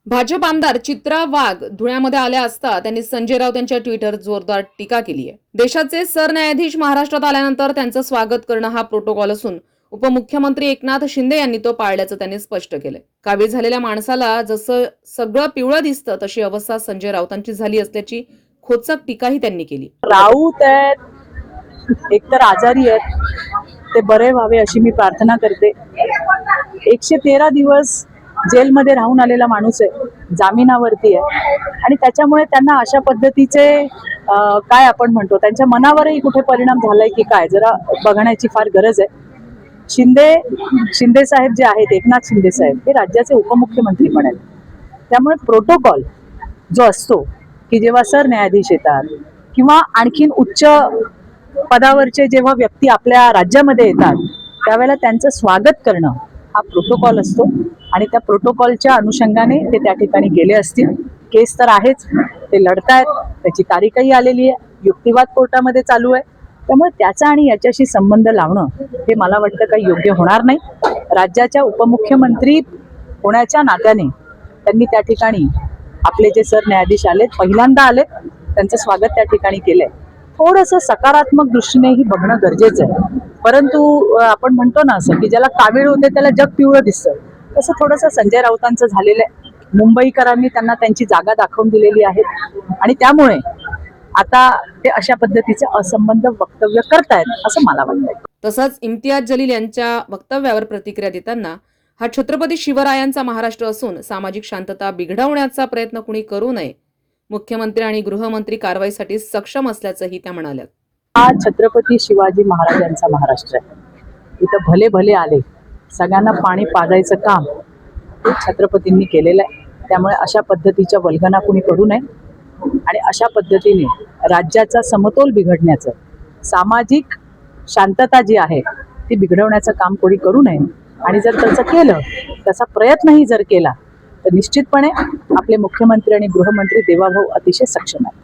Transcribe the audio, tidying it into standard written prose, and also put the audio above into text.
भाजप आमदार चित्रा वाघ धुळ्यामध्ये आल्या असता त्यांनी संजय राऊत यांच्या ट्विटर जोरदार टीका केली आहे। देशाचे सरन्यायाधीश महाराष्ट्रात आल्यानंतर त्यांचं स्वागत करणं हा प्रोटोकॉल असून उपमुख्यमंत्री एकनाथ शिंदे यांनी तो पाळल्याचं त्यांनी स्पष्ट केलंय। कावीळ झालेल्या माणसाला जसं सगळं पिवळं दिसतं तशी अवस्था संजय राऊतांची झाली असल्याची खोचक टीकाही त्यांनी केली। राऊत आहेत, एकतर आजारी आहेत, ते बरे व्हावे अशी मी प्रार्थना करते। 113 दिवस जेलमध्ये राहून आलेला माणूस आहे, जामिनावरती आहे आणि त्याच्यामुळे त्यांना अशा पद्धतीचे काय आपण म्हणतो त्यांच्या मनावरही कुठे परिणाम झालाय की काय जरा बघण्याची फार गरज आहे। शिंदे साहेब जे आहेत, एकनाथ शिंदे साहेब हे राज्याचे उपमुख्यमंत्री पण आहेत, त्यामुळे प्रोटोकॉल जो असतो की जेव्हा सरन्यायाधीश येतात किंवा आणखीन उच्च पदावरचे जेव्हा व्यक्ती आपल्या राज्यामध्ये येतात त्यावेळेला त्यांचं स्वागत करणं हा प्रोटोकॉल असतो आणि त्या प्रोटोकॉलच्या अनुषंगाने ते त्या ठिकाणी गेले असतील। केस तर आहेच, ते लढतायत, त्याची तारीखही आलेली आहे, युक्तिवाद कोर्टामध्ये चालू आहे, त्यामुळे त्याचा आणि याच्याशी संबंध लावणं हे मला वाटतं काही योग्य होणार नाही। राज्याच्या उपमुख्यमंत्री होण्याच्या नात्याने त्यांनी त्या ठिकाणी आपले जे सरन्यायाधीश आलेत, पहिल्यांदा आलेत, त्यांचं स्वागत त्या ठिकाणी केलंय। थोडंसं सकारात्मक दृष्टीनेही बघणं गरजेचं आहे, परंतु आपण म्हणतो ना असं की ज्याला कावीळ होते त्याला जग पिवळं दिसतं, तसं थोडंसं संजय राऊतांचं झालेलं आहे। मुंबईकरांनी त्यांना त्यांची जागा दाखवून दिलेली आहे आणि त्यामुळे आता ते अशा पद्धतीचे असंबद्ध वक्तव्य करतायत असं मला वाटतंय। तसंच इम्तियाज जलील यांच्या वक्तव्यावर प्रतिक्रिया देताना हा छत्रपती शिवरायांचा महाराष्ट्र असून सामाजिक शांतता बिघडवण्याचा प्रयत्न कुणी करू नये, मुख्यमंत्री आणि गृहमंत्री कारवाईसाठी सक्षम असल्याचंही त्या म्हणाल्या। हा छत्रपती शिवाजी महाराजांचा महाराष्ट्र आहे, इथं भले भले आले, सगळ्यांना पाणी पाजायचं काम छत्रपतींनी केलेलं आहे, त्यामुळे अशा पद्धतीच्या वल्गना कुणी करू नये आणि अशा पद्धतीने राज्याचा समतोल बिघडण्याचं, सामाजिक शांतता जी आहे ती बिघडवण्याचं काम कोणी करू नये आणि जर त्याचं केलं, त्याचा प्रयत्नही जर केला तर निश्चितपणे आपले मुख्यमंत्री आणि गृहमंत्री देवाभाऊ अतिशय सक्षम आहेत।